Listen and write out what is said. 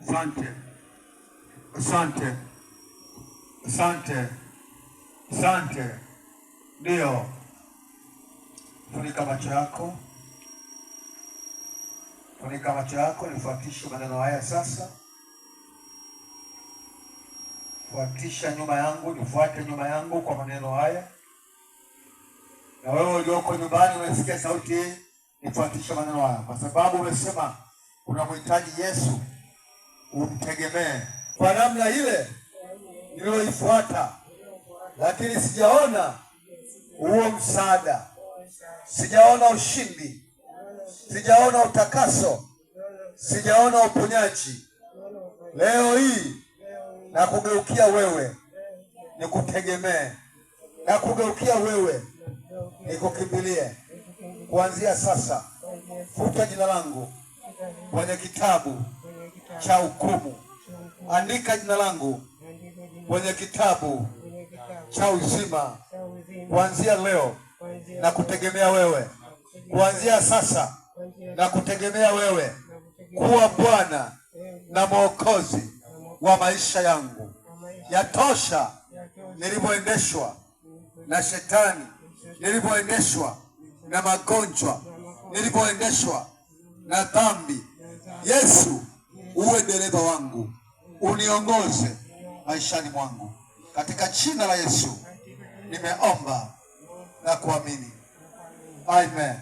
Asante, asante, asante, asante. Ndio, funika macho yako, funika macho yako, nifuatishe maneno haya sasa. Fuatisha nyuma yangu, nifuate nyuma yangu kwa maneno haya. Na wewe ulioko nyumbani unasikia sauti hii, nifuatishe maneno haya, kwa sababu umesema unamhitaji Yesu, umtegemee kwa namna ile niliyoifuata, lakini sijaona huo msaada, sijaona ushindi, sijaona utakaso, sijaona uponyaji. Leo hii na kugeukia wewe nikutegemee, na kugeukia wewe nikukimbilie. Kuanzia sasa futa jina langu kwenye kitabu cha hukumu, andika jina langu kwenye kitabu cha uzima. Kuanzia leo na kutegemea wewe, kuanzia sasa na kutegemea wewe kuwa Bwana na Mwokozi wa maisha yangu. Yatosha nilivyoendeshwa na shetani, nilivyoendeshwa na magonjwa, nilivyoendeshwa na dhambi. Yesu, uwe dereva wangu, uniongoze maishani mwangu. Katika jina la Yesu nimeomba na kuamini. Amen.